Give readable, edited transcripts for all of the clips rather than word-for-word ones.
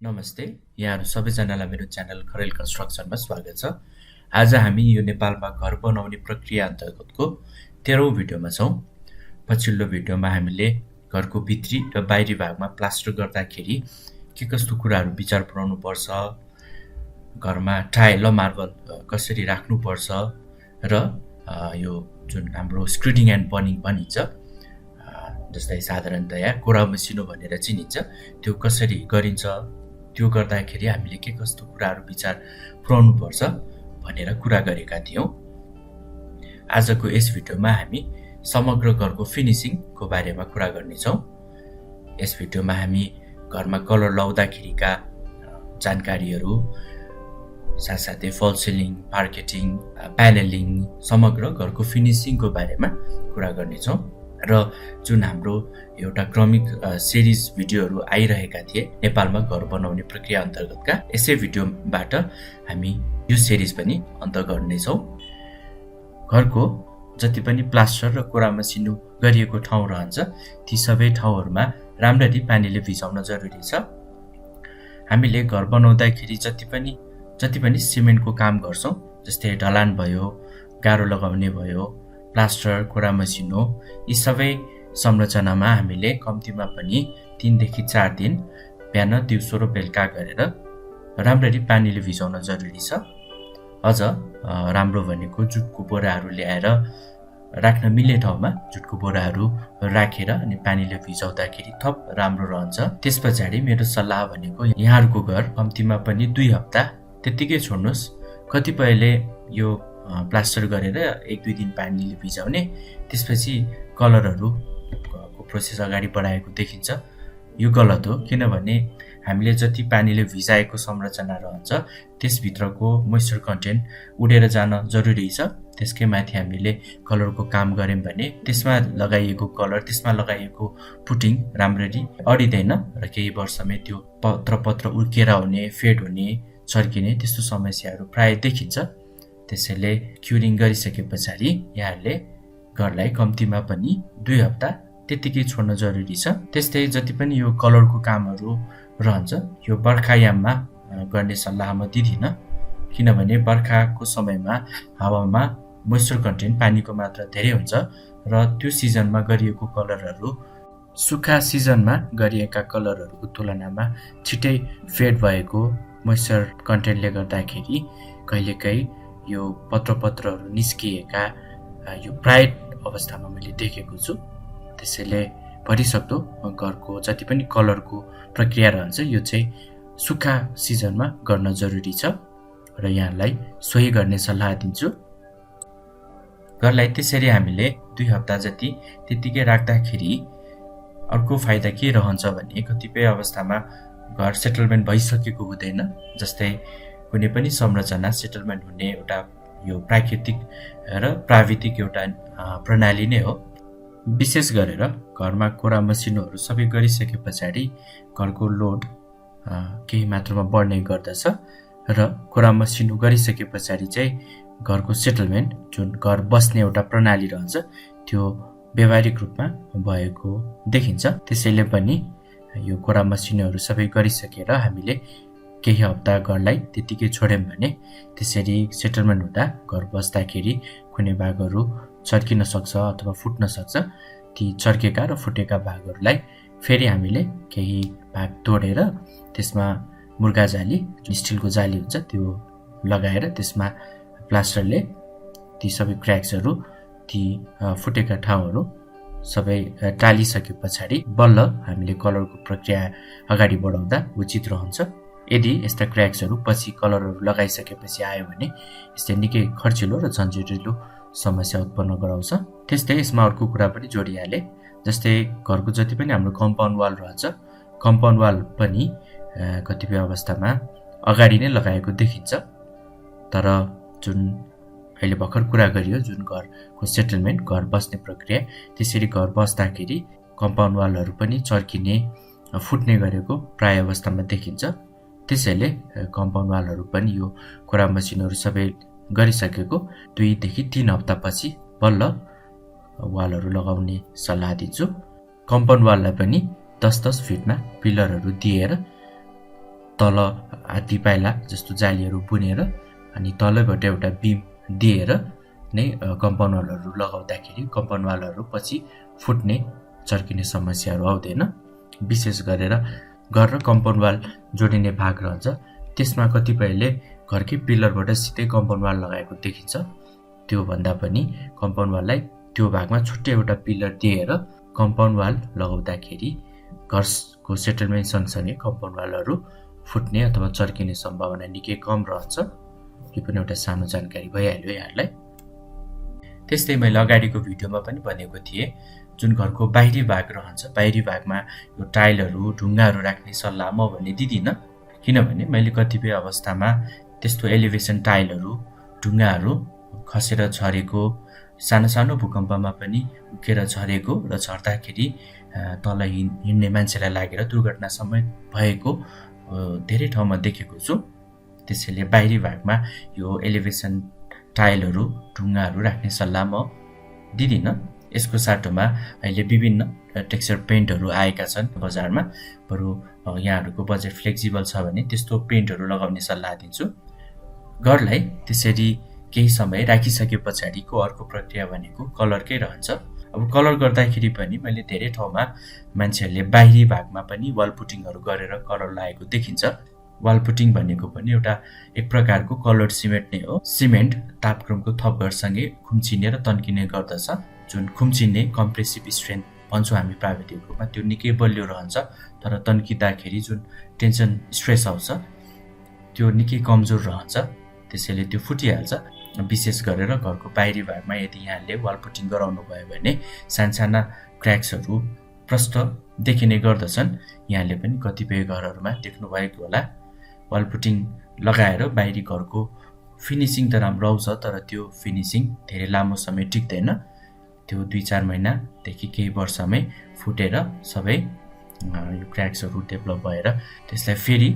नमस्ते, यहाँहरू सबैजनालाई मेरो च्यानल खरेल कन्स्ट्रक्सनमा स्वागत छ। आज हामी यो नेपालमा घर बनाउने प्रक्रिया अन्तर्गतको 13औं भिडियोमा छौँ। पछिल्लो भिडियोमा हामीले घरको भित्री र बाहिरी भागमा प्लास्टर गर्दाखेरि के कस्तो कुराहरू विचार पुर्याउनुपर्छ, घरमा टाइल र मार्बल कसरी राख्नुपर्छ र यो जुन हाम्रो स्क्रिडिङ एन्ड बर्निङ भनिन्छ, जस्तै साधारणतया कोरा मसिनो भनेर चिनिन्छ, त्यो कसरी गरिन्छ, त्यो गर्दाखेरि हामीले के कस्तो कुराहरू विचार पुर्याउनु पर्छ भनेर कुरा गरेका थियौँ। आजको यस भिडियोमा हामी समग्र घरको फिनिसिङको बारेमा कुरा गर्नेछौँ। यस भिडियोमा हामी घरमा कलर लाउँदाखेरिका जानकारीहरू, साथसाथै फल सिलिङ, पार्केटिङ, प्यानेलिङ, समग्र घरको फिनिसिङको बारेमा कुरा गर्नेछौँ। र जुन हाम्रो एउटा क्रमिक सिरिज भिडियोहरू आइरहेका थिए नेपालमा घर बनाउने प्रक्रिया अन्तर्गतका, यसै भिडियोबाट हामी यो सिरिज पनि अन्त गर्नेछौँ। घरको जति पनि प्लास्टर र कोरा मसिनो गरिएको ठाउँ रहन्छ, ती सबै ठाउँहरूमा राम्ररी पानीले भिजाउन जरुरी छ। हामीले घर बनाउँदाखेरि जति पनि सिमेन्टको काम गर्छौँ, जस्तै ढलान भयो, गाह्रो लगाउने भयो, प्लास्टर, कोरा मसिनो, यी सबै संरचनामा हामीले कम्तीमा पनि 3 देखि 4 दिन बिहान, दिउँसो र बेलुका गरेर राम्ररी पानीले भिजाउन जरुरी छ। अझ राम्रो भनेको जुटको बोराहरू ल्याएर राख्न मिल्ने ठाउँमा जुटको बोराहरू राखेर अनि पानीले भिजाउँदाखेरि थप राम्रो रहन्छ। त्यस पछाडि मेरो सल्लाह भनेको यहाँहरूको घर कम्तीमा पनि 2 हप्ता त्यत्तिकै छोड्नुहोस्। कतिपयले यो प्लास्टर गरेर 1-2 दिन पानीले भिजाउने, त्यसपछि कलरहरूको प्रोसेस अगाडि बढाएको देखिन्छ। यो गलत हो, किनभने हामीले जति पानीले भिजाएको संरचना रहन्छ त्यसभित्रको मोइस्चर कन्टेन्ट उडेर जान जरुरी छ। त्यसकै माथि हामीले कलरको काम गऱ्यौँ भने त्यसमा लगाइएको कलर, त्यसमा लगाइएको पुटिङ राम्ररी अडिँदैन र केही वर्षमै त्यो पत्र उर्केर हुने, फेड हुने, चर्किने त्यस्तो समस्याहरू प्राय देखिन्छ। त्यसैले क्युरिङ गरिसके पछाडि यहाँहरूले घरलाई कम्तीमा पनि 2 हप्ता त्यत्तिकै छोड्न जरुरी छ। त्यस्तै जति पनि यो कलरको कामहरू रहन्छ, यो बर्खायाममा गर्ने सल्लाह म दिँदिनँ, किनभने बर्खाको समयमा हावामा मोइस्चर कन्टेन्ट, पानीको मात्रा धेरै हुन्छ र त्यो सिजनमा गरिएको कलरहरू सुक्खा सिजनमा गरिएका कलरहरूको तुलनामा छिटै फेड भएको मोइस्चर कन्टेन्टले गर्दाखेरि कहिलेकाहीँ यो पत्रहरू निस्किएका यो ब्राइट अवस्थामा मैले देखेको छु। त्यसैले भरिसक्दो घरको जति पनि कलरको प्रक्रिया रहन्छ, यो चाहिँ सुक्खा सिजनमा गर्न जरुरी छ र यहाँलाई सोही गर्ने सल्लाह दिन्छु। घरलाई त्यसरी हामीले 2 हप्ता जति त्यत्तिकै राख्दाखेरि अर्को फाइदा के रहन्छ भने कतिपय अवस्थामा घर सेटलमेन्ट भइसकेको हुँदैन। जस्तै कुनै पनि संरचना सेटलमेन्ट हुने एउटा यो प्राकृतिक र प्राविधिक एउटा प्रणाली नै हो। विशेष गरेर घरमा कोरा मसिनोहरू सबै गरिसके पछाडि घरको लोड केही मात्रामा बढ्ने गर्दछ र कोरा मसिनो गरिसके पछाडि चाहिँ घरको सेटलमेन्ट, जुन घर बस्ने एउटा प्रणाली रहन्छ, त्यो व्यावहारिक रूपमा भएको देखिन्छ। त्यसैले पनि यो कोरा मसिनोहरू सबै गरिसकेर हामीले केही हप्ता घरलाई त्यत्तिकै छोड्यौँ भने त्यसरी सेटलमेन्ट हुँदा घर बस्दाखेरि कुनै भागहरू चर्किन सक्छ अथवा फुट्न सक्छ। ती चर्केका र फुटेका भागहरूलाई फेरि हामीले केही भाग तोडेर त्यसमा मुर्गा जाली, जुन स्टिलको जाली हुन्छ, त्यो लगाएर त्यसमा प्लास्टरले ती सबै क्र्याक्सहरू, ती फुटेका ठाउँहरू सबै टालिसके पछाडि बल्ल हामीले कलरको प्रक्रिया अगाडि बढाउँदा उचित रहन्छ। यदि यस्ता क्र्याक्सहरू पछि कलरहरू लगाइसकेपछि आयो भने यसले निकै खर्चिलो र झन्झटिलो समस्या उत्पन्न गराउँछ। त्यस्तै यसमा अर्को कुरा पनि जोडिहाले, जस्तै घरको जति पनि हाम्रो कम्पाउन्ड वाल रहन्छ, कम्पाउन्ड वाल पनि कतिपय अवस्थामा अगाडि नै लगाएको देखिन्छ। तर जुन अहिले भर्खर कुरा गरियो, जुन घरको सेटलमेन्ट, घर बस्ने प्रक्रिया, त्यसरी घर बस्दाखेरि कम्पाउन्ड वालहरू पनि चर्किने, फुट्ने गरेको प्राय अवस्थामा देखिन्छ। त्यसैले कम्पाउन्ड वालहरू पनि यो कोरा मसिनहरू सबै गरिसकेको 2 देखि 3 हप्तापछि बल्ल वालहरू लगाउने सल्लाह दिन्छु। कम्पाउन्ड वाललाई पनि 10-10 फिटमा पिलरहरू दिएर तल हात्ती पाइला जस्तो जालीहरू बुनेर अनि तलैबाट एउटा बिम दिएर नै कम्पाउन्ड वालहरू लगाउँदाखेरि कम्पाउन्ड वालहरू पछि फुट्ने चर्किने समस्याहरू आउँदैन। विशेष गरेर घर र कम्पाउन्ड वाल जोडिने भाग रहन्छ, त्यसमा कतिपयले घरकै पिलरबाट सिधै कम्पाउन्ड वाल लगाएको देखिन्छ। त्यो भन्दा पनि कम्पाउन्ड वाललाई त्यो भागमा छुट्टै एउटा पिलर दिएर कम्पाउन्ड वाल लगाउँदाखेरि घरको सेटलमेन्ट सँगसँगै कम्पाउन्ड वालहरू फुट्ने अथवा चर्किने सम्भावना निकै कम रहन्छ। यो पनि एउटा सानो जानकारी भइहाल्यो यहाँलाई। त्यस्तै मैले अगाडिको भिडियोमा पनि भनेको थिएँ, जुन घरको बाहिरी भाग रहन्छ, बाहिरी भागमा यो टाइलहरू ढुङ्गाहरू राख्ने सल्लाह म भने दिदिनँ, किनभने मैले कतिपय अवस्थामा त्यस्तो एलिभेसन टाइलहरू ढुङ्गाहरू खसेर झरेको, सानो सानो भूकम्पमा पनि उकेर झरेको र झर्दाखेरि तल हिँड्ने मान्छेलाई लागेर दुर्घटना समेत भएको धेरै ठाउँमा देखेको छु। त्यसैले बाहिरी भागमा यो एलिभेसन टाइलहरू ढुङ्गाहरू राख्ने सल्लाह म दिदिनँ। यसको साटोमा अहिले विभिन्न टेक्सचर पेन्टहरू आएका छन् बजारमा। बरु यहाँहरूको बजेट फ्लेक्सिबल छ भने त्यस्तो पेन्टहरू लगाउने सल्लाह दिन्छु। घरलाई त्यसरी केही समय राखिसके पछाडिको अर्को प्रक्रिया भनेको कलरकै रहन्छ। अब कलर गर्दाखेरि पनि मैले धेरै ठाउँमा मान्छेहरूले बाहिरी भागमा पनि वाल पुटिङहरू गरेर कलर लगाएको देखिन्छ। वाल पुटिङ भनेको पनि एउटा एक प्रकारको कलर्ड सिमेन्ट नै हो। सिमेन्ट तापक्रमको थपघरसँगै खुम्चिने र तन्किने गर्दछ। जुन खुम्चिने कम्प्रेसिभ स्ट्रेन्थ भन्छौँ हामी प्राविधिक रूपमा, त्यो निकै बलियो रहन्छ, तर तन्किँदाखेरि जुन टेन्सन स्ट्रेस आउँछ त्यो निकै कमजोर रहन्छ, त्यसैले त्यो फुटिहाल्छ। विशेष गरेर घरको बाहिरी भागमा यदि यहाँले वाल पुटिङ गराउनु भयो भने सानसाना क्र्याक्सहरू प्रष्ट देखिने गर्दछन्। यहाँले पनि कतिपय घरहरूमा देख्नुभएको होला, वाल पुटिङ लगाएर बाहिरी घरको फिनिसिङ त राम्रो आउँछ, तर त्यो फिनिसिङ धेरै लामो समय टिक्दैन। त्यो 2-4 महिनादेखि केही वर्षमै फुटेर सबै यो क्र्याक्सहरू डेभलप भएर त्यसलाई फेरि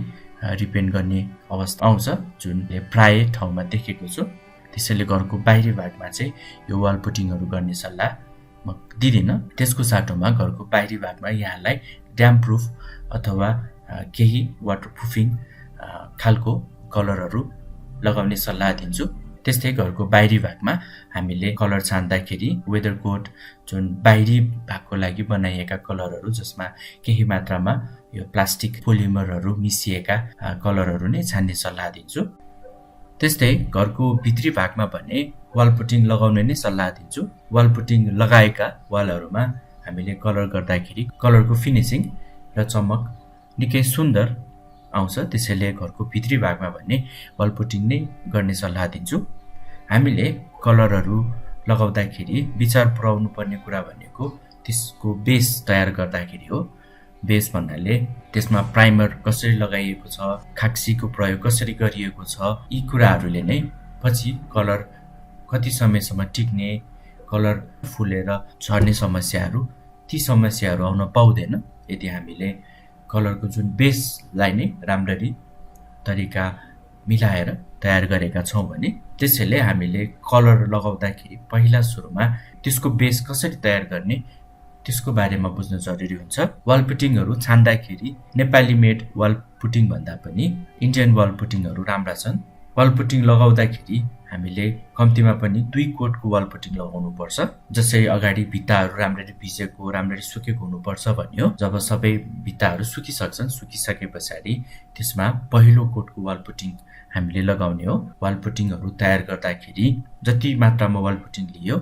रिपेन्ट गर्ने अवस्था आउँछ, जुनले प्राय ठाउँमा देखेको छु। त्यसैले घरको बाहिरी भागमा चाहिँ यो वाल पुटिङहरू गर्ने सल्लाह म दिदिनँ। त्यसको साटोमा घरको बाहिरी भागमा यहाँलाई ड्याम प्रुफ अथवा केही वाटर प्रुफिङ खालको कलरहरू लगाउने सल्लाह दिन्छु। त्यस्तै घरको बाहिरी भागमा हामीले कलर छान्दाखेरि वेदर कोड, जुन बाहिरी भागको लागि बनाइएका कलरहरू जसमा केही मात्रामा यो प्लास्टिक पोलिमरहरू मिसिएका कलरहरू नै छान्ने सल्लाह दिन्छु। त्यस्तै घरको भित्री भागमा भने वाल पुटिङ लगाउने नै सल्लाह दिन्छु। वाल पुटिङ लगाएका वालहरूमा हामीले कलर गर्दाखेरि कलरको फिनिसिङ र चमक निकै सुन्दर आउँछ। त्यसैले घरको भित्री भागमा भने वाल पुटिङ नै गर्ने सल्लाह दिन्छु। हामीले कलरहरू लगाउँदाखेरि विचार पुर्याउनु पर्ने कुरा भनेको त्यसको बेस तयार गर्दाखेरि हो। बेस भन्नाले त्यसमा प्राइमर कसरी लगाइएको छ, खाक्सीको प्रयोग कसरी गरिएको छ, यी कुराहरूले नै पछि कलर कति समयसम्म टिक्ने, कलर फुलेर झर्ने समस्याहरू, ती समस्याहरू आउन पाउँदैन यदि हामीले कलरको जुन बेसलाई नै राम्ररी तरिका मिलाएर तयार गरेका छौँ भने। त्यसैले हामीले कलर लगाउँदाखेरि पहिला सुरुमा त्यसको बेस कसरी तयार गर्ने त्यसको बारेमा बुझ्न जरुरी हुन्छ। वाल पुटिङहरू छान्दाखेरि नेपाली मेड वाल पुटिङ भन्दा पनि इन्डियन वाल पुटिङहरू राम्रा छन्। वाल पुटिङ लगाउँदाखेरि हामीले कम्तीमा पनि 2 कोटको वाल पुटिङ लगाउनु पर्छ। जसरी अगाडि भित्ताहरू राम्ररी भिजेको, राम्ररी सुकेको हुनुपर्छ भन्यो। जब सबै भित्ताहरू सुकिसक्छन्, सुकिसके पछाडि त्यसमा पहिलो कोटको वाल पुटिङ हामीले लगाउने हो। वाल पुटिङहरू तयार गर्दाखेरि जति मात्रामा वाल पुटिङ लियो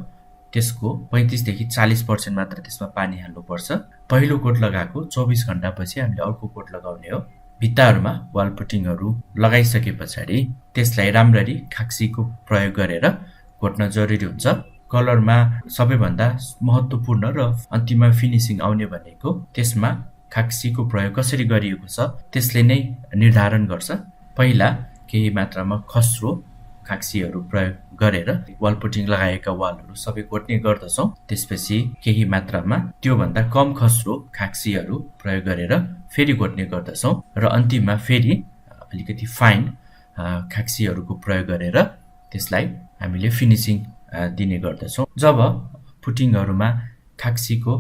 त्यसको 35 देखि 40% मात्र त्यसमा पानी हाल्नुपर्छ। पहिलो कोट लगाएको 24 घण्टापछि हामीले अर्को कोट लगाउने हो। भित्ताहरूमा वाल पुटिङहरू लगाइसके पछाडि त्यसलाई राम्ररी खाक्सीको प्रयोग गरेर घोट्न जरुरी हुन्छ। कलरमा सबैभन्दा महत्त्वपूर्ण र अन्तिममा फिनिसिङ आउने भनेको त्यसमा खाक्सीको प्रयोग कसरी गरिएको छ त्यसले नै निर्धारण गर्छ। पहिला केही मात्रामा खस्रो खाक्सीहरू प्रयोग गरेर वाल पुटिङ लगाएका वालहरू सबै घोट्ने गर्दछौँ। त्यसपछि केही मात्रामा त्योभन्दा कम खस्रो खाक्सीहरू प्रयोग गरेर फेरि घोट्ने गर्दछौँ र अन्तिममा फेरि अलिकति फाइन खाक्सीहरूको प्रयोग गरेर त्यसलाई हामीले फिनिसिङ दिने गर्दछौँ। जब पुटिङहरूमा खाक्सीको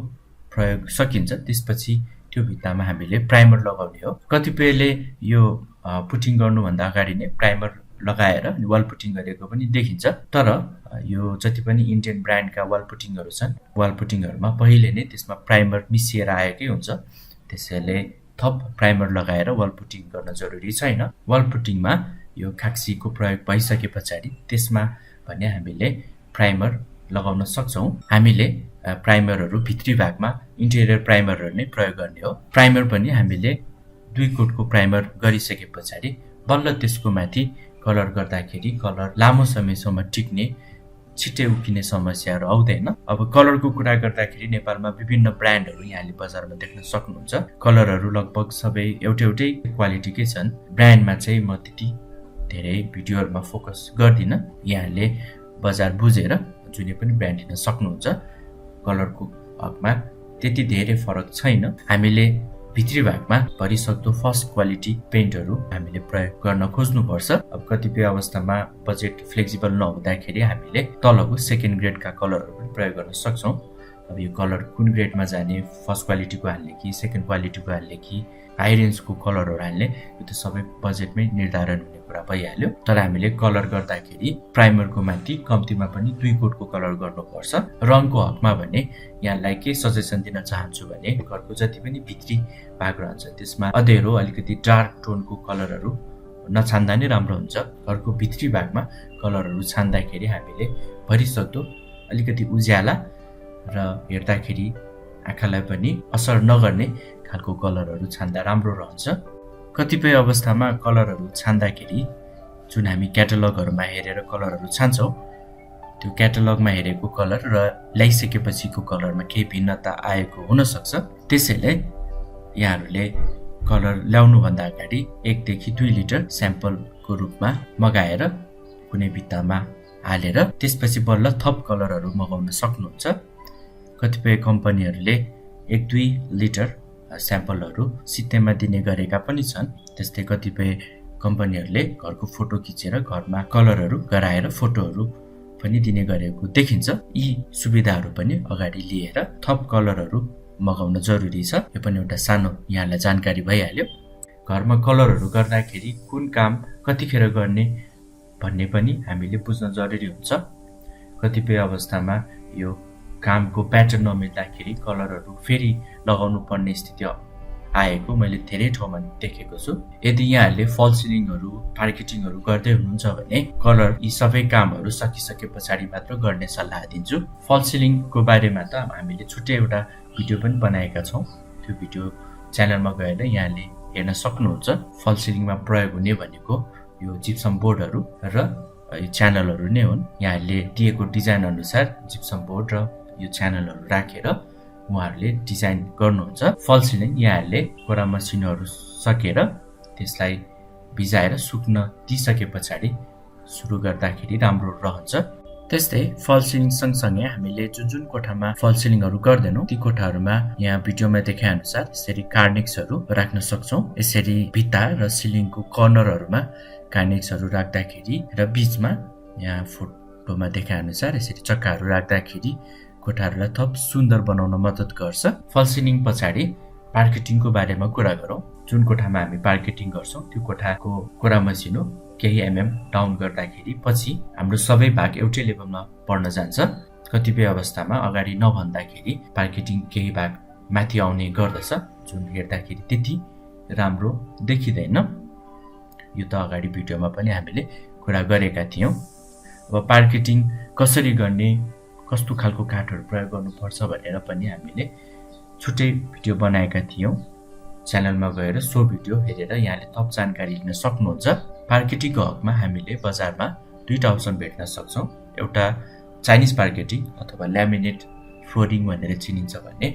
प्रयोग सकिन्छ त्यसपछि त्यो भित्तामा हामीले प्राइमर लगाउने हो। कतिपयले यो पुटिङ गर्नुभन्दा अगाडि नै प्राइमर लगाएर वाल पुटिङ गरेको पनि देखिन्छ। तर यो जति पनि इन्डियन ब्रान्डका वाल पुटिङहरू छन्, वाल पुटिङहरूमा पहिले नै त्यसमा प्राइमर मिसिएर आएकै हुन्छ। त्यसैले थप प्राइमर लगाएर वाल पुटिङ गर्न जरुरी छैन। वाल पुटिङमा यो खाक्सीको प्रयोग भइसके पछाडि त्यसमा भने हामीले प्राइमर लगाउन सक्छौँ। हामीले प्राइमरहरू भित्री भागमा इन्टेरियर प्राइमरहरू नै प्रयोग गर्ने हो। प्राइमर पनि हामीले 2 कोटको प्राइमर गरिसके पछाडि बल्ल त्यसको माथि कलर गर्दाखेरि कलर लामो समयसम्म टिक्ने, छिट्टै उक्किने समस्याहरू आउँदैन। अब कलरको कुरा गर्दाखेरि नेपालमा विभिन्न ब्रान्डहरू यहाँले बजारमा देख्न सक्नुहुन्छ। कलरहरू लगभग सबै एउटै क्वालिटीकै छन्। ब्रान्डमा चाहिँ म त्यति धेरै भिडियोहरूमा फोकस गर्दिनँ। यहाँले बजार बुझेर जुनै पनि ब्रान्ड लिन सक्नुहुन्छ। कलरको हकमा त्यति धेरै फरक छैन। हामीले भित्री भागमा भरिसक्दो फर्स्ट क्वालिटी पेन्टहरू हामीले प्रयोग गर्न खोज्नुपर्छ। अब कतिपय अवस्थामा बजेट फ्लेक्सिबल नहुँदाखेरि हामीले तलको सेकेन्ड ग्रेडका कलरहरू पनि प्रयोग गर्न सक्छौँ। अब यो कलर कुन ग्रेडमा जाने, फर्स्ट क्वालिटीको हाल्ने कि सेकेन्ड क्वालिटीको हाल्ने कि हाई रेन्जको कलरहरू हाल्ने, यो त सबै बजेटमै निर्धारण हुने कुरा भइहाल्यो। तर हामीले कलर गर्दाखेरि प्राइमरको माथि कम्तीमा पनि 2 कोटको कलर गर्नुपर्छ। रङको हकमा भने यहाँलाई के सजेसन दिन चाहन्छु भने घरको जति पनि भित्री भाग रहन्छ त्यसमा अँधेरो अलिकति डार्क टोनको कलरहरू नछान्दा नै राम्रो हुन्छ। घरको भित्री भागमा कलरहरू छान्दाखेरि हामीले भरिसक्दो अलिकति उज्याला र हेर्दाखेरि आँखालाई पनि असर नगर्ने खालको कलरहरू छान्दा राम्रो रहन्छ। कतिपय अवस्थामा कलरहरू छान्दाखेरि जुन हामी क्याटलगहरूमा हेरेर कलरहरू छान्छौँ, त्यो क्याटलगमा हेरेको कलर र ल्याइसकेपछिको कलरमा केही भिन्नता आएको हुनसक्छ। त्यसैले यहाँहरूले कलर ल्याउनुभन्दा अगाडि 1 देखि 2 लिटर स्याम्पलको रूपमा मगाएर कुनै भित्तामा हालेर त्यसपछि बल्ल थप कलरहरू मगाउन सक्नुहुन्छ। कतिपय कम्पनीहरूले 1-2 लिटर स्याम्पलहरू सित्तैमा दिने गरेका पनि छन्। त्यस्तै कतिपय कम्पनीहरूले घरको फोटो खिचेर घरमा कलरहरू गराएर फोटोहरू पनि दिने गरेको देखिन्छ। यी सुविधाहरू पनि अगाडि लिएर थप कलरहरू मगाउन जरुरी छ। यो पनि एउटा सानो यहाँलाई जानकारी भइहाल्यो। घरमा कलरहरू गर्दाखेरि कुन काम कतिखेर गर्ने भन्ने पनि हामीले बुझ्न जरुरी हुन्छ। कतिपय अवस्थामा यो कामको प्याटर्न नमिल्दाखेरि कलरहरू फेरि लगाउनु पर्ने स्थिति आएको मैले धेरै ठाउँमा देखेको छु। यदि यहाँहरूले फल सिलिङहरू, पार्केटिङहरू गर्दै हुनुहुन्छ भने कलर यी सबै कामहरू सकिसके पछाडि मात्र गर्ने सल्लाह दिन्छु। फल सिलिङको बारेमा त हामीले छुट्टै एउटा भिडियो पनि बनाएका छौँ। त्यो भिडियो च्यानलमा गएर यहाँले हेर्न सक्नुहुन्छ। फल सिलिङमा प्रयोग हुने भनेको यो जिप्सम बोर्डहरू र च्यानलहरू नै हुन्। यहाँहरूले दिएको डिजाइन अनुसार जिप्सम बोर्ड र यो च्यानलहरू राखेर उहाँहरूले डिजाइन गर्नुहुन्छ। फल सिलिङ यहाँहरूले कोरा मसिनहरू सकेर त्यसलाई भिजाएर सुक्न दिइसके पछाडि सुरु गर्दाखेरि राम्रो रहन्छ। त्यस्तै फल सिलिङ सँगसँगै हामीले जुन कोठामा फल सिलिङहरू गर्दैनौँ ती कोठाहरूमा यहाँ भिडियोमा देखाए अनुसार यसरी कार्निक्सहरू राख्न सक्छौँ। यसरी भित्ता र सिलिङको कर्नरहरूमा कार्निक्सहरू राख्दाखेरि र बीचमा यहाँ फोटोमा देखाए अनुसार यसरी चक्काहरू राख्दाखेरि कोठाहरूलाई थप सुन्दर बनाउन मद्दत गर्छ। फल सिलिङ पछाडि पार्केटिङको बारेमा कुरा गरौँ। जुन कोठामा हामी पार्केटिङ गर्छौँ त्यो कोठाको कोरा मसिनो केही डाउन गर्दाखेरि पछि हाम्रो सबै भाग एउटै लेभलमा पर्न जान्छ। कतिपय अवस्थामा अगाडि नभन्दाखेरि पार्केटिङ केही भाग माथि आउने गर्दछ, जुन हेर्दाखेरि त्यति राम्रो देखिँदैन। यो त अगाडि भिडियोमा पनि हामीले कुरा गरेका थियौँ। अब पार्केटिङ कसरी गर्ने, कस्तो खालको काठहरू प्रयोग गर्नुपर्छ भनेर पनि हामीले छुट्टै भिडियो बनाएका थियौँ। च्यानलमा गएर सो भिडियो हेरेर यहाँले थप जानकारी लिन सक्नुहुन्छ। पार्केटिङको हकमा हामीले बजारमा 2टा अप्सन भेट्न सक्छौँ। एउटा चाइनिज पार्केटिङ अथवा ल्यामिनेट फ्लोरिङ भनेर चिनिन्छ भने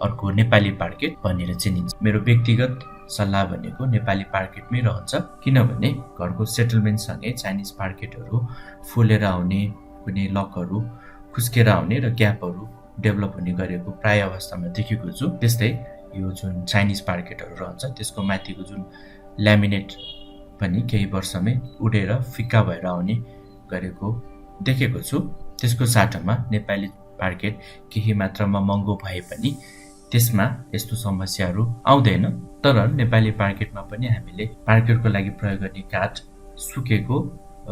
अर्को नेपाली पार्केट भनेर चिनिन्छ। मेरो व्यक्तिगत सल्लाह भनेको नेपाली पार्केटमै रहन्छ, किनभने घरको सेटलमेन्टसँगै चाइनिज पार्केटहरू फुलेर आउने, कुनै लकहरू खुस्केर आउने र ग्यापहरू डेभलप हुने गरेको प्राय अवस्थामा देखेको छु। त्यस्तै यो जुन चाइनिज पार्केटहरू रहन्छ त्यसको माथिको जुन ल्यामिनेट पनि केही वर्षमै उडेर फिक्का भएर आउने गरेको देखेको छु। त्यसको साटोमा नेपाली पार्केट केही मात्रामा महँगो भए पनि त्यसमा यस्तो समस्याहरू आउँदैन। तर नेपाली पार्केटमा पनि हामीले पार्केटको लागि प्रयोग गर्ने काठ सुकेको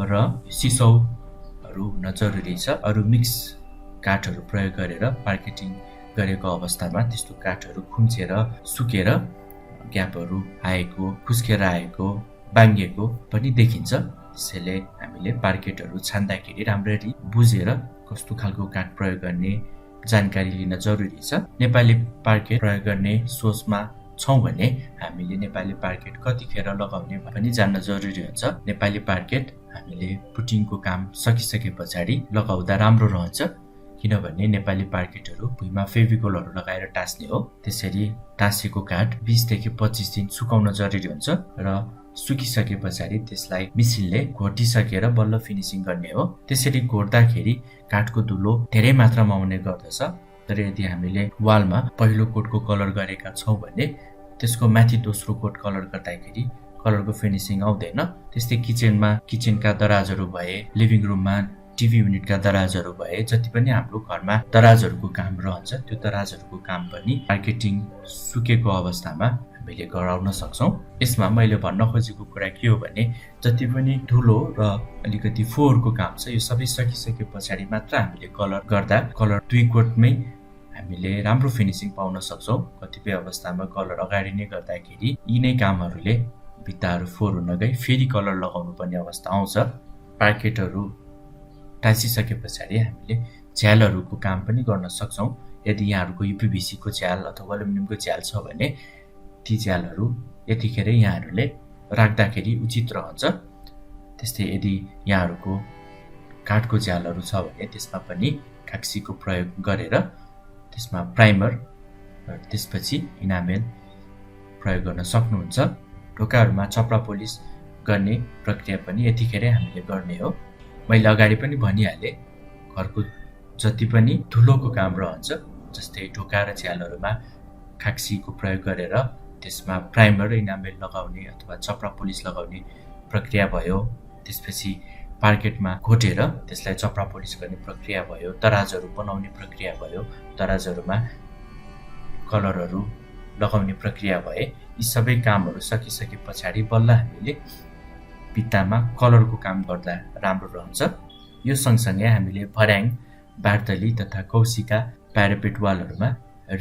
र सिसौहरू हुन जरुरी छ। अरू मिक्स काठहरू प्रयोग गरेर पार्केटिङ गरेको अवस्थामा त्यस्तो काठहरू खुम्चेर सुकेर ग्यापहरू आएको, खुस्केर आएको, बाङ्गिएको पनि देखिन्छ। त्यसैले हामीले पार्केटहरू छान्दाखेरि राम्ररी बुझेर कस्तो खालको काठ प्रयोग गर्ने जानकारी लिन जरुरी छ। नेपाली पार्केट प्रयोग गर्ने सोचमा छौँ भने हामीले नेपाली पार्केट कतिखेर लगाउने पनि जान्न जरुरी हुन्छ। नेपाली पार्केट हामीले पुटिङको काम सकिसके पछाडि लगाउँदा राम्रो रहन्छ, किनभने नेपाली पार्केटहरू भुइँमा फेभिकोलहरू लगाएर टाँस्ने हो। त्यसरी टाँसेको काठ 20 देखि 25 दिन सुकाउन जरुरी हुन्छ र सुकिसके पछाडि त्यसलाई मिसिनले घोटिसकेर बल्ल फिनिसिङ गर्ने हो। त्यसरी घोट्दाखेरि काठको धुलो धेरै मात्रामा आउने गर्दछ। तर यदि हामीले वालमा पहिलो कोटको कलर गरेका छौँ भने त्यसको माथि दोस्रो कोट कलर गर्दाखेरि कलरको फिनिसिङ आउँदैन। त्यस्तै किचनका दराजहरू भए, लिभिङ रुममा टिभी युनिटका दराजहरू भए, जति पनि हाम्रो घरमा दराजहरूको काम रहन्छ त्यो दराजहरूको काम पनि पार्केटिङ सुकेको अवस्थामा हामीले गराउन सक्छौँ। यसमा मैले भन्न खोजेको कुरा के हो भने जति पनि धुलो र अलिकति फोहोरको काम छ यो सबै सकिसके पछाडि मात्र हामीले कलर गर्दा कलर 2 कोटमै हामीले राम्रो फिनिसिङ पाउन सक्छौँ। कतिपय अवस्थामा कलर अगाडि नै गर्दाखेरि यी नै कामहरूले भित्ताहरू फोहोर हुन गई फेरि कलर लगाउनु पर्ने अवस्था आउँछ। पार्केटहरू टाँसिसके पछाडि हामीले झ्यालहरूको काम पनि गर्न सक्छौँ। यदि यहाँहरूको युपिभिसीको झ्याल अथवा एल्युमिनियमको झ्याल छ भने ती झ्यालहरू यतिखेर यहाँहरूले राख्दाखेरि उचित रहन्छ। त्यस्तै यदि यहाँहरूको काठको झ्यालहरू छ भने त्यसमा पनि काक्सीको प्रयोग गरेर त्यसमा प्राइमर र त्यसपछि इनामेल प्रयोग गर्न सक्नुहुन्छ। ढोकाहरूमा चपडा पोलिस गर्ने प्रक्रिया पनि यतिखेरै हामीले गर्ने हो। मैले अगाडि पनि भनिहालेँ, घरको जति पनि धुलोको काम रहन्छ जस्तै ढोका र झ्यालहरूमा काक्सीको प्रयोग गरेर त्यसमा प्राइमर र इनामेल लगाउने अथवा चपडा पोलिस लगाउने प्रक्रिया भयो। त्यसपछि पार्केटमा घोटेर त्यसलाई चपडा पोलिस गर्ने प्रक्रिया भयो, दराजहरू बनाउने प्रक्रिया भयो, दराजहरूमा कलरहरू लगाउने प्रक्रिया भए। यी सबै कामहरू सकिसके पछाडि बल्ल हामीले भित्तामा कलरको काम गर्दा राम्रो रहन्छ। यो सँगसँगै हामीले भर्याङ, बार्दली तथा कौशिका प्यारापेट वालहरूमा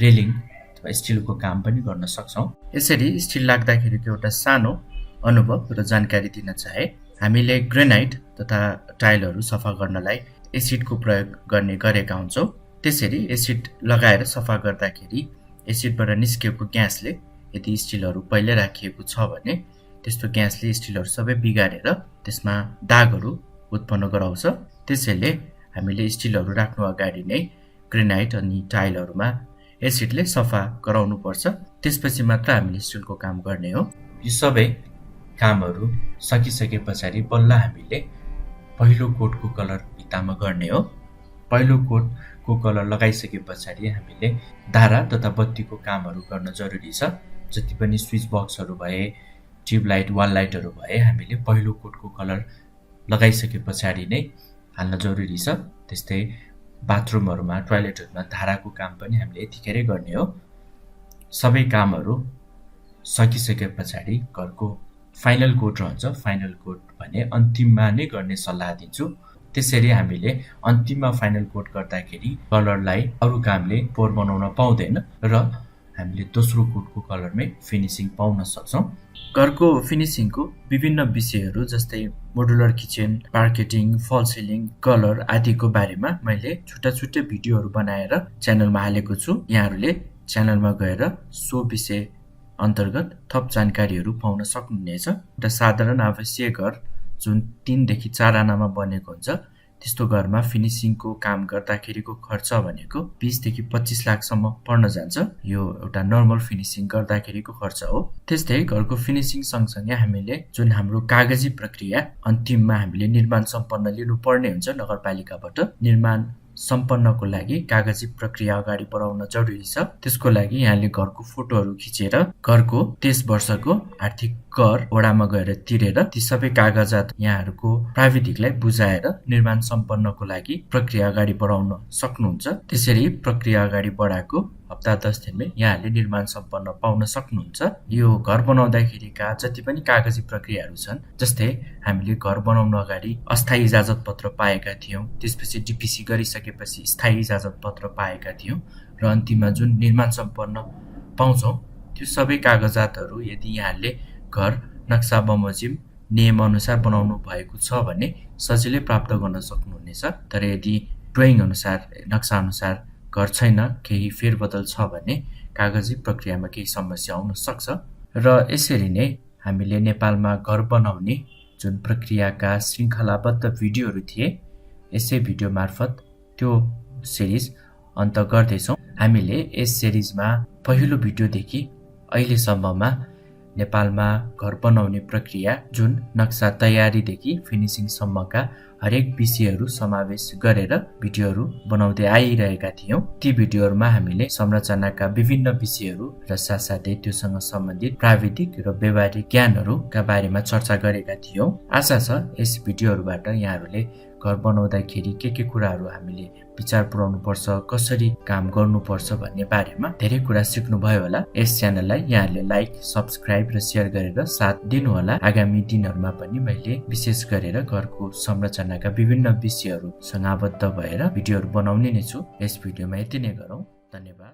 रेलिङ अथवा स्टिलको काम पनि गर्न सक्छौँ। यसरी स्टिल लाग्दाखेरिको एउटा सानो अनुभव र जानकारी दिन चाहे। हामीले ग्रेनाइट तथा टाइलहरू सफा गर्नलाई एसिडको प्रयोग गरेका हुन्छौँ। त्यसरी एसिड लगाएर सफा गर्दाखेरि एसिडबाट निस्केको ग्यासले यदि स्टिलहरू पहिल्यै राखिएको छ भने त्यस्तो ग्यासले स्टिलहरू सबै बिगारेर त्यसमा दागहरू उत्पन्न गराउँछ। त्यसैले हामीले स्टिलहरू राख्नु अगाडि नै ग्रेनाइट अनि टाइलहरूमा एसिडले सफा गराउनुपर्छ। त्यसपछि मात्र हामीले स्टिलको काम गर्ने हो। यी सबै कामहरू सकिसके पछाडि बल्ल हामीले पहिलो कोटको कलर भित्तामा गर्ने हो। पहिलो कोटको कलर लगाइसके पछाडि हामीले धारा तथा बत्तीको कामहरू गर्न जरुरी छ। जति पनि स्विच बक्सहरू भए, ट्युबलाइट, वाल लाइटहरू भए हामीले पहिलो कोटको कलर लगाइसके पछाडि नै हाल्न जरुरी छ। त्यस्तै बाथरुमहरूमा, टोयलेटहरूमा धाराको काम पनि हामीले यतिखेरै गर्ने हो। सबै कामहरू सकिसके पछाडि घरको फाइनल कोट रहन्छ। फाइनल कोट भने अन्तिममा नै गर्ने सल्लाह दिन्छु। त्यसरी हामीले अन्तिममा फाइनल कोट गर्दाखेरि कलरलाई अरू कामले पोर बनाउन पाउँदैन र हामीले दोस्रो कोटको कलरमै फिनिसिङ पाउन सक्छौँ। घरको फिनिसिङको विभिन्न विषयहरू जस्तै मोडुलर किचन, पार्केटिङ, फल सिलिङ, कलर आदिको बारेमा मैले छुट्टा भिडियोहरू बनाएर च्यानलमा हालेको छु। यहाँहरूले च्यानलमा गएर सो विषय अन्तर्गत थप जानकारीहरू पाउन सक्नुहुनेछ। एउटा साधारण आवासीय घर जुन 3 देखि 4 आनामा बनेको हुन्छ त्यस्तो घरमा फिनिसिङको काम गर्दाखेरिको खर्च भनेको 20 देखि 25 लाखसम्म पर्न जान्छ। यो एउटा नर्मल फिनिसिङ गर्दाखेरिको खर्च हो। त्यस्तै घरको फिनिसिङ सँगसँगै हामीले जुन हाम्रो कागजी प्रक्रिया अन्तिममा हामीले निर्माण सम्पन्न लिनुपर्ने हुन्छ नगरपालिकाबाट, निर्माण सम्पन्नको लागि कागजी प्रक्रिया अगाडि बढाउन जरुरी छ। त्यसको लागि यहाँले घरको फोटोहरू खिचेर घरको 23 वर्षको आर्थिक कर वडामा गएर तिरेर ती सबै कागजात यहाँहरूको प्राविधिकलाई बुझाएर निर्माण सम्पन्नको लागि प्रक्रिया अगाडि बढाउन सक्नुहुन्छ। त्यसरी प्रक्रिया अगाडि बढाएको हप्ता 10 दिनमै यहाँहरूले निर्माण सम्पन्न पाउन सक्नुहुन्छ। यो घर बनाउँदाखेरिका जति पनि कागजी प्रक्रियाहरू छन्, जस्तै हामीले घर बनाउन अगाडि अस्थायी इजाजत पत्र पाएका थियौं, त्यसपछि डिपिसी गरिसकेपछि स्थायी इजाजत पत्र पाएका थियौं र अन्तिममा जुन निर्माण सम्पन्न पाउँछौं त्यो सबै कागजातहरू यदि यहाँले घर नक्सा बमोजिम नियम अनुसार बनाउनु भएको छ भने सजिलै प्राप्त गर्न सक्नुहुनेछ। तर यदि ड्रइङ अनुसार नक्सा अनुसार घर छैन, केही फेरबदल छ भने कागजी प्रक्रियामा केही समस्या आउन सक्छ। र यसरी नै हामीले नेपालमा घर बनाउने जुन प्रक्रियाका श्रृङ्खलाबद्ध भिडियोहरू थिए, यसै भिडियो मार्फत त्यो सिरिज अन्त गर्दैछौँ। हामीले यस सिरिजमा पहिलो भिडियोदेखि अहिलेसम्ममा नेपालमा घर बनाउने प्रक्रिया जुन नक्सा तयारीदेखि फिनिसिङसम्मका हरेक विषयहरू समावेश गरेर भिडियोहरू बनाउँदै आइरहेका थियौं। ती भिडियोहरूमा हामीले संरचनाका विभिन्न विषयहरू र साथसाथै त्योसँग सम्बन्धित प्राविधिक र व्यावहारिक ज्ञानहरूका बारेमा चर्चा गरेका थियौं। आशा छ यस भिडियोहरूबाट यहाँहरूले घर बनाउँदाखेरि के कुराहरू हामीले विचार पुर्याउनु पर्छ, कसरी काम गर्नुपर्छ भन्ने बारेमा धेरै कुरा सिक्नुभयो होला। यस च्यानललाई यहाँहरूले लाइक, सब्स्क्राइब र शेयर गरेर साथ दिनुहोला। आगामी दिनहरूमा पनि मैले विशेष गरेर घरको संरचनाका विभिन्न विषयहरूसँग आबद्ध भएर भिडियोहरू बनाउने नै छु। यस भिडियोमा यति नै गरौँ। धन्यवाद।